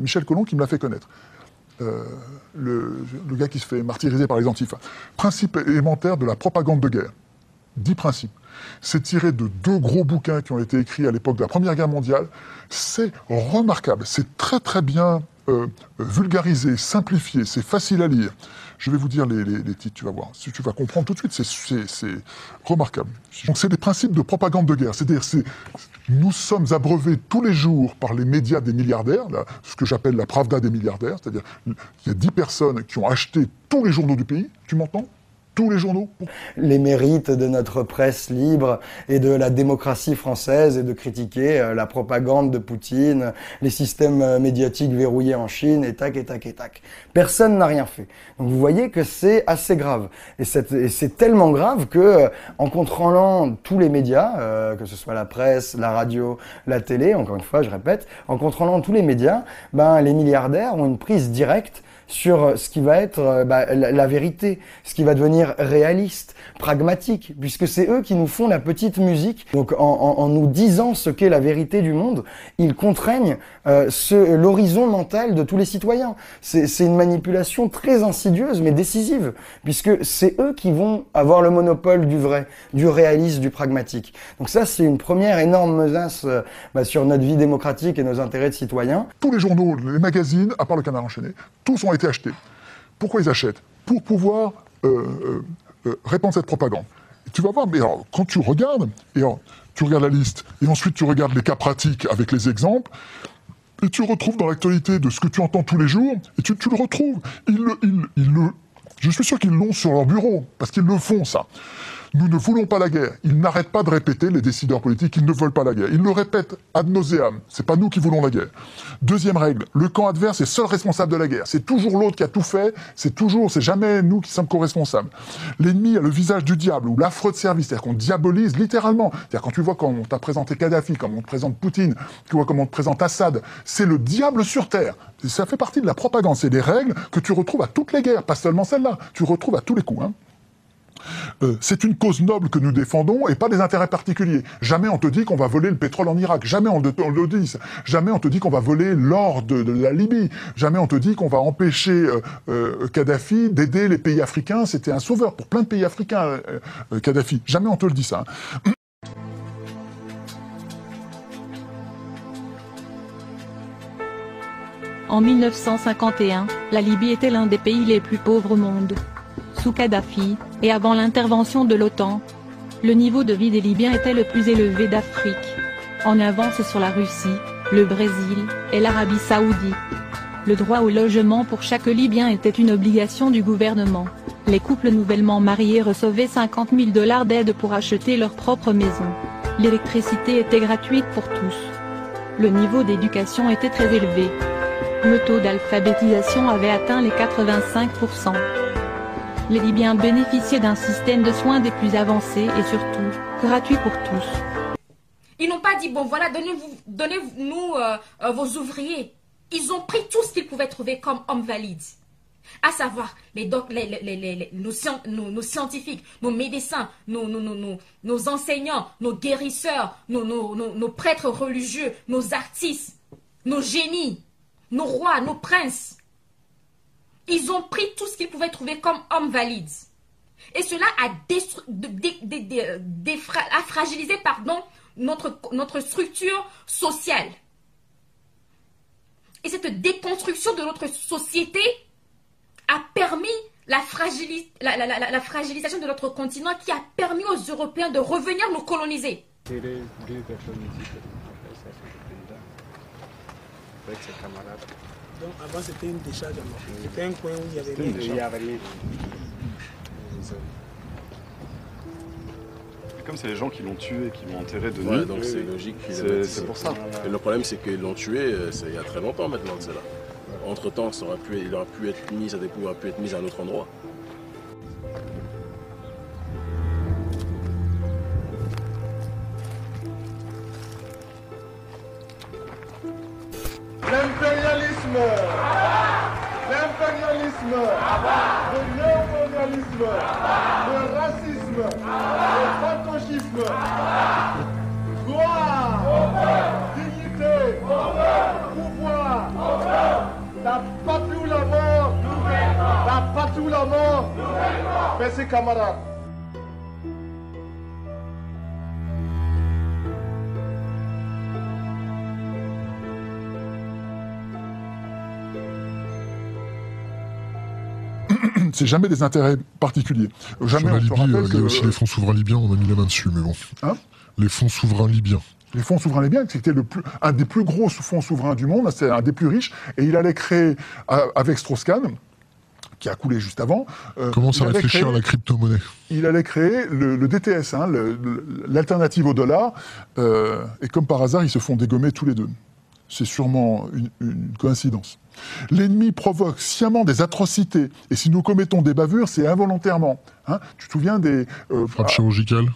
Michel Collomb qui me l'a fait connaître. Le gars qui se fait martyriser par les Antifa. Principe élémentaire de la propagande de guerre. 10 principes. C'est tiré de 2 gros bouquins qui ont été écrits à l'époque de la Première Guerre mondiale. C'est remarquable. C'est très très bien vulgarisé, simplifié. C'est facile à lire. Je vais vous dire les titres, tu vas voir. Tu vas comprendre tout de suite. C'est remarquable. Donc c'est des principes de propagande de guerre. C'est-à-dire nous sommes abreuvés tous les jours par les médias des milliardaires, là, ce que j'appelle la Pravda des milliardaires. C'est-à-dire il y a 10 personnes qui ont acheté tous les journaux du pays. Tu m'entends ? Tous les journaux. Les mérites de notre presse libre et de la démocratie française et de critiquer la propagande de Poutine, les systèmes médiatiques verrouillés en Chine, et tac, et tac, et tac. Personne n'a rien fait. Donc vous voyez que c'est assez grave. Et c'est tellement grave que, en contrôlant tous les médias, que ce soit la presse, la radio, la télé, encore une fois, je répète, en contrôlant tous les médias, les milliardaires ont une prise directe sur ce qui va être la vérité, ce qui va devenir réaliste, pragmatique, puisque c'est eux qui nous font la petite musique. Donc en nous disant ce qu'est la vérité du monde, ils contraignent l'horizon mental de tous les citoyens. C'est une manipulation très insidieuse mais décisive, puisque c'est eux qui vont avoir le monopole du vrai, du réaliste, du pragmatique. Donc ça, c'est une première énorme menace sur notre vie démocratique et nos intérêts de citoyens. Tous les journaux, les magazines, à part le Canard enchaîné, tous ont été achetés. Pourquoi ils achètent ? Pour pouvoir répandre cette propagande. Et tu vas voir, mais alors, quand tu regardes, tu regardes la liste, et ensuite tu regardes les cas pratiques avec les exemples, et tu retrouves dans l'actualité de ce que tu entends tous les jours, et tu le retrouves. Je suis sûr qu'ils l'ont sur leur bureau, parce qu'ils le font, ça. Nous ne voulons pas la guerre. Ils n'arrêtent pas de répéter, les décideurs politiques, qu'ils ne veulent pas la guerre. Ils le répètent ad nauseam. C'est pas nous qui voulons la guerre. Deuxième règle, le camp adverse est seul responsable de la guerre. C'est toujours l'autre qui a tout fait. C'est jamais nous qui sommes co-responsables. L'ennemi a le visage du diable ou l'affreux de service. C'est-à-dire qu'on diabolise littéralement. C'est-à-dire quand tu vois comment on t'a présenté Kadhafi, comment on te présente Poutine, tu vois comment on te présente Assad, c'est le diable sur terre. Ça fait partie de la propagande. C'est des règles que tu retrouves à toutes les guerres, pas seulement celle-là. Tu retrouves à tous les coups, c'est une cause noble que nous défendons et pas des intérêts particuliers. Jamais on te dit qu'on va voler le pétrole en Irak. Jamais on le dit. Jamais on te dit qu'on va voler l'or de la Libye. Jamais on te dit qu'on va empêcher Kadhafi d'aider les pays africains. C'était un sauveur pour plein de pays africains, Kadhafi. Jamais on te le dit, ça. En 1951, la Libye était l'un des pays les plus pauvres au monde. Sous Kadhafi, et avant l'intervention de l'OTAN, le niveau de vie des Libyens était le plus élevé d'Afrique, en avance sur la Russie, le Brésil et l'Arabie Saoudite. Le droit au logement pour chaque Libyen était une obligation du gouvernement. Les couples nouvellement mariés recevaient 50 000 $ d'aide pour acheter leur propre maison. L'électricité était gratuite pour tous. Le niveau d'éducation était très élevé. Le taux d'alphabétisation avait atteint les 85%. Les Libyens bénéficiaient d'un système de soins des plus avancés et surtout, gratuit pour tous. Ils n'ont pas dit, bon voilà, donnez-nous vos ouvriers. Ils ont pris tout ce qu'ils pouvaient trouver comme hommes valides. À savoir, nos scientifiques, nos médecins, nos enseignants, nos guérisseurs, nos prêtres religieux, nos artistes, nos génies, nos rois, nos princes. Ils ont pris tout ce qu'ils pouvaient trouver comme hommes valides. Et cela a fragilisé notre structure sociale. Et cette déconstruction de notre société a permis la fragilisation de notre continent, qui a permis aux Européens de revenir nous coloniser. Donc avant c'était une décharge à l'eau. C'était un coin où il y avait rien. Comme c'est les gens qui l'ont tué et qui l'ont enterré de nuit, donc c'est logique. C'est pour ça. Et le problème c'est qu'ils l'ont tué il y a très longtemps maintenant de cela. Entre temps, il aurait pu être mis, sa dépouille aurait pu être mise à un autre endroit. L'impérialisme, le néocolonialisme, le racisme, le fascisme, gloire, dignité, pouvoir, la mort. Merci camarades. C'est jamais des intérêts particuliers. Jamais Sur la on se Libye, rappelle il y a que aussi les fonds souverains libyens, on a mis la main dessus, mais bon. Hein, les fonds souverains libyens. les fonds souverains libyens, c'était un des plus gros fonds souverains du monde, c'est un des plus riches, et il allait créer, avec Strauss-Kahn, qui a coulé juste avant... Commence à réfléchir à la crypto-monnaie. Il allait créer le DTS, hein, l'alternative au dollar, et comme par hasard, ils se font dégommer tous les deux. C'est sûrement une coïncidence. L'ennemi provoque sciemment des atrocités, et si nous commettons des bavures, c'est involontairement. Hein. Tu te souviens des... Frappes chirurgicales.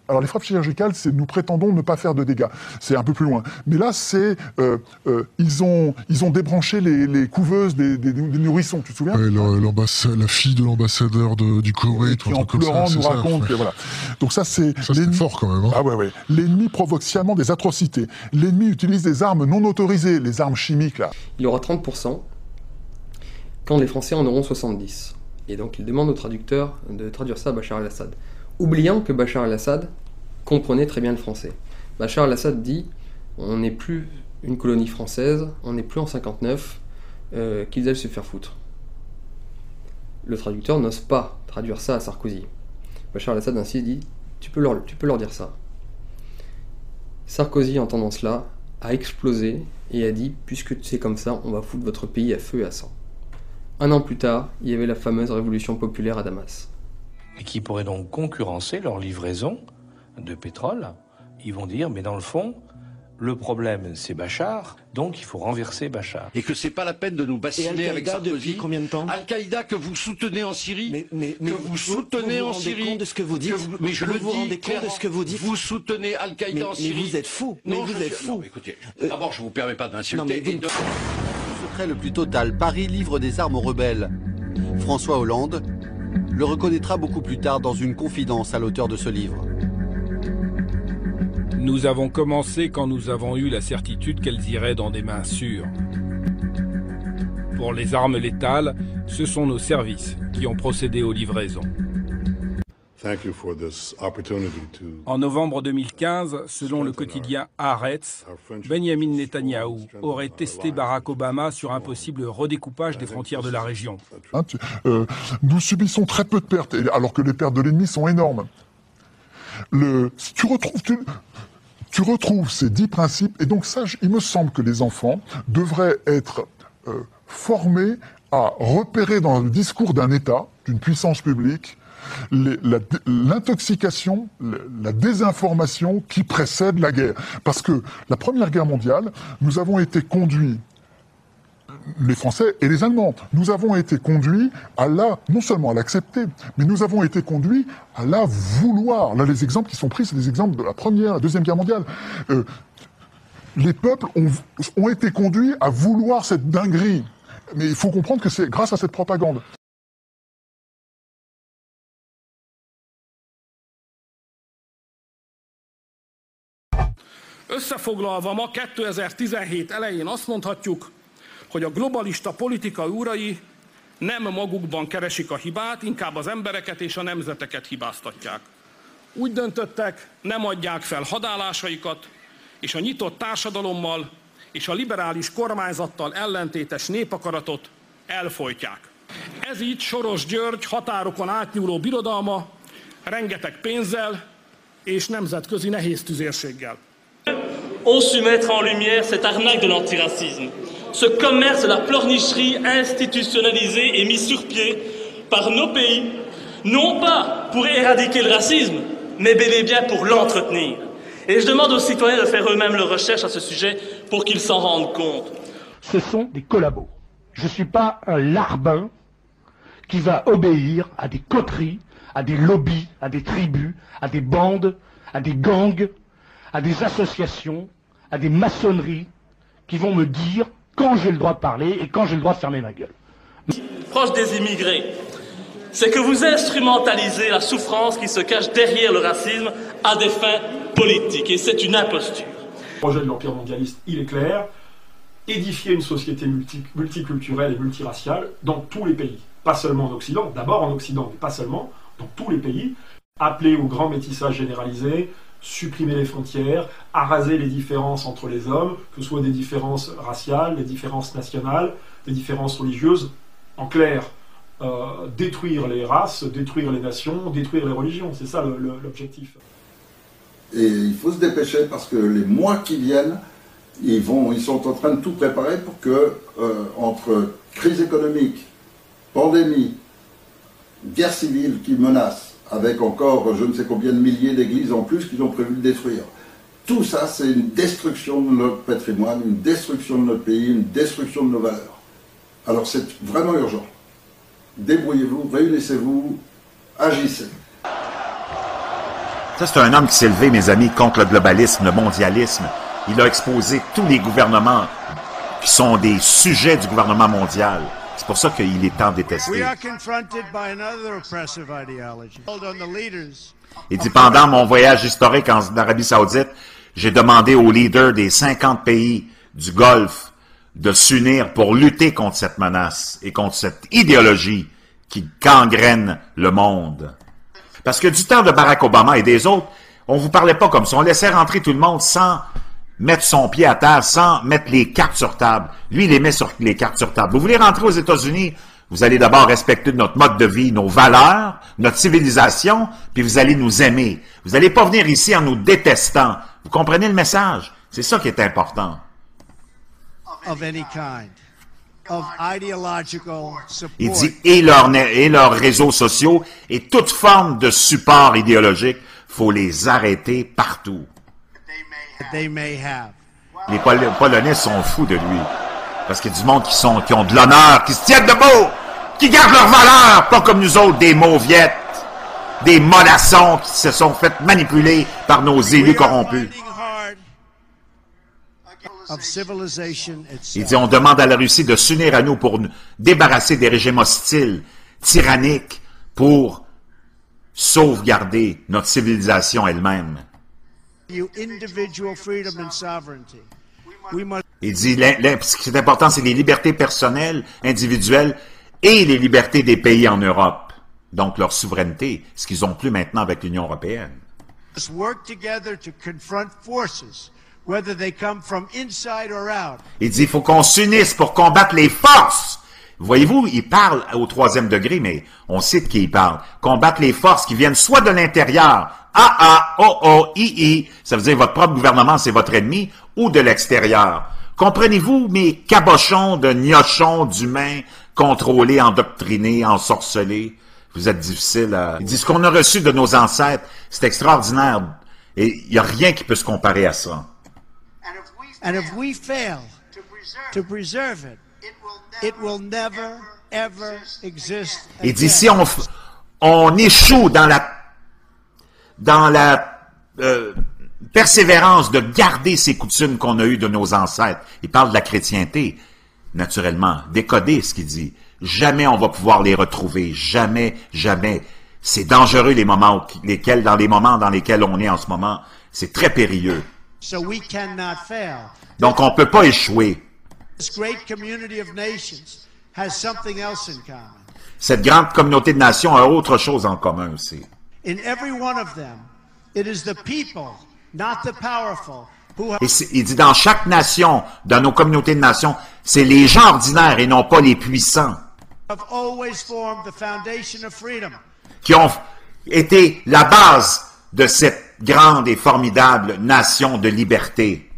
Alors les frappes chirurgicales, c'est nous prétendons ne pas faire de dégâts. C'est un peu plus loin. Mais là, c'est ils ont débranché les couveuses des nourrissons. Tu te souviens? La fille de l'ambassadeur du Koweït, qui en pleurant nous raconte. Ouais. Voilà. Donc ça, c'est fort quand même. Hein. Ah ouais. L'ennemi provoque sciemment des atrocités. L'ennemi utilise des armes non autorisées, les armes chimiques là. Il y aura 30% quand les Français en auront 70. Et donc il demande au traducteur de traduire ça à Bachar el-Assad. Oubliant que Bachar el-Assad comprenait très bien le français. Bachar el-Assad dit « On n'est plus une colonie française, on n'est plus en 59, qu'ils aillent se faire foutre ». Le traducteur n'ose pas traduire ça à Sarkozy. Bachar el-Assad ainsi dit « Tu peux leur dire ça ». Sarkozy, entendant cela, a explosé et a dit « Puisque c'est comme ça, on va foutre votre pays à feu et à sang ». Un an plus tard, il y avait la fameuse révolution populaire à Damas. Et qui pourraient donc concurrencer leur livraison de pétrole. Ils vont dire, mais dans le fond, le problème c'est Bachar, donc il faut renverser Bachar. Et que c'est pas la peine de nous bassiner avec Sarkozy. Depuis combien de temps? Al-Qaïda que vous soutenez en Syrie, mais vous soutenez en Syrie. Vous vous rendez compte de ce que vous dites? Mais je le dis clairement, de ce que vous dites? Vous soutenez Al-Qaïda en Syrie. Mais vous êtes fou. Non, vous êtes fou. Écoutez, d'abord je vous permets pas d'insulter. Secret le plus total, Paris livre des armes aux rebelles. François Hollande le reconnaîtra beaucoup plus tard dans une confidence à l'auteur de ce livre. Nous avons commencé quand nous avons eu la certitude qu'elles iraient dans des mains sûres. Pour les armes létales, ce sont nos services qui ont procédé aux livraisons. En novembre 2015, selon le quotidien Haaretz, Benjamin Netanyahou aurait testé Barack Obama sur un possible redécoupage des frontières de la région. Nous subissons très peu de pertes, alors que les pertes de l'ennemi sont énormes. Tu retrouves ces 10 principes, et donc ça, il me semble que les enfants devraient être formés à repérer dans le discours d'un État, d'une puissance publique, l'intoxication, la désinformation qui précède la guerre. Parce que la Première Guerre mondiale, nous avons été conduits, les Français et les Allemands, nous avons été conduits non seulement à l'accepter, mais nous avons été conduits à la vouloir. Là, les exemples qui sont pris, c'est des exemples de la Première, la Deuxième Guerre mondiale. Les peuples ont été conduits à vouloir cette dinguerie. Mais il faut comprendre que c'est grâce à cette propagande. Összefoglalva, ma 2017 elején azt mondhatjuk, hogy a globalista politika úrai nem magukban keresik a hibát, inkább az embereket és a nemzeteket hibáztatják. Úgy döntöttek, nem adják fel hadállásaikat, és a nyitott társadalommal és a liberális kormányzattal ellentétes népakaratot elfojtják. Ez így Soros György határokon átnyúló birodalma, rengeteg pénzzel és nemzetközi nehéztüzérséggel. Ont su mettre en lumière cette arnaque de l'antiracisme, ce commerce de la pleurnicherie institutionnalisé et mis sur pied par nos pays, non pas pour éradiquer le racisme, mais bel et bien pour l'entretenir. Et je demande aux citoyens de faire eux-mêmes leurs recherches à ce sujet pour qu'ils s'en rendent compte. Ce sont des collabos. Je ne suis pas un larbin qui va obéir à des coteries, à des lobbies, à des tribus, à des bandes, à des gangs, à des associations, à des maçonneries qui vont me dire quand j'ai le droit de parler et quand j'ai le droit de fermer ma gueule. Proche des immigrés, c'est que vous instrumentalisez la souffrance qui se cache derrière le racisme à des fins politiques, et c'est une imposture. Le projet de l'Empire mondialiste, il est clair, édifier une société multiculturelle et multiraciale dans tous les pays. pas seulement en Occident, d'abord en Occident, mais pas seulement, dans tous les pays, appeler au grand métissage généralisé, supprimer les frontières, araser les différences entre les hommes, que ce soit des différences raciales, des différences nationales, des différences religieuses. En clair, détruire les races, détruire les nations, détruire les religions. C'est ça l'objectif. Et il faut se dépêcher parce que les mois qui viennent, ils sont en train de tout préparer pour que, entre crise économique, pandémie, guerre civile qui menace, avec encore je ne sais combien de milliers d'églises en plus qu'ils ont prévu de détruire. Tout ça, c'est une destruction de notre patrimoine, une destruction de notre pays, une destruction de nos valeurs. Alors c'est vraiment urgent. Débrouillez-vous, réunissez-vous, agissez. Ça, c'est un homme qui s'est levé, mes amis, contre le globalisme, le mondialisme. Il a exposé tous les gouvernements qui sont des sujets du gouvernement mondial. C'est pour ça qu'il est tant détesté. Il dit, pendant mon voyage historique en Arabie Saoudite, j'ai demandé aux leaders des 50 pays du Golfe de s'unir pour lutter contre cette menace et contre cette idéologie qui gangrène le monde. Parce que du temps de Barack Obama et des autres, on vous parlait pas comme ça. On laissait rentrer tout le monde sans mettre son pied à terre, sans mettre les cartes sur table. Lui, il les met les cartes sur table. Vous voulez rentrer aux États-Unis, vous allez d'abord respecter notre mode de vie, nos valeurs, notre civilisation, puis vous allez nous aimer. Vous n'allez pas venir ici en nous détestant. Vous comprenez le message? C'est ça qui est important. Il dit, et leurs réseaux sociaux, et toute forme de support idéologique, faut les arrêter partout. Les Polonais sont fous de lui. Parce qu'il y a du monde qui ont de l'honneur, qui se tiennent debout, qui gardent leurs valeurs, pas comme nous autres, des mauviettes, des mollassons qui se sont fait manipuler par nos élus corrompus. Il dit, on demande à la Russie de s'unir à nous pour nous débarrasser des régimes hostiles, tyranniques, pour sauvegarder notre civilisation elle-même. Il dit, ce qui est important, c'est les libertés personnelles, individuelles, et les libertés des pays en Europe. Donc leur souveraineté, ce qu'ils n'ont plus maintenant avec l'Union européenne. Il dit, il faut qu'on s'unisse pour combattre les forces. Voyez-vous, il parle au 3e degré, mais on sait de qui il parle. Combattre les forces qui viennent soit de l'intérieur, ça veut dire votre propre gouvernement, c'est votre ennemi, ou de l'extérieur. Comprenez-vous, mes cabochons de gnochons d'humains contrôlés, endoctrinés, ensorcelés? Vous êtes difficiles à... Il dit, ce qu'on a reçu de nos ancêtres, c'est extraordinaire. Et il n'y a rien qui peut se comparer à ça. And if we fail to preserve it will never, ever exist again. Il dit, si on échoue dans la persévérance de garder ces coutumes qu'on a eues de nos ancêtres, il parle de la chrétienté, naturellement, décoder ce qu'il dit. Jamais on va pouvoir les retrouver, jamais, jamais. C'est dangereux dans les moments dans lesquels on est en ce moment. C'est très périlleux. So we cannot fail. Donc on ne peut pas échouer. This great community of nations has something else in common. Cette grande communauté de nations a autre chose en commun aussi. In every one of them, it is the people, not the powerful, who have... Il dit dans chaque nation, dans nos communautés de nations, c'est les gens ordinaires et non pas les puissants qui ont été la base de cette grande et formidable nation de liberté.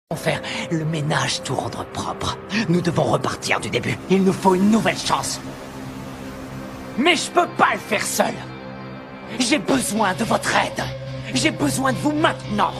Pour faire le ménage tout rendre propre, nous devons repartir du début. Il nous faut une nouvelle chance. Mais je peux pas le faire seul. J'ai besoin de votre aide. J'ai besoin de vous maintenant.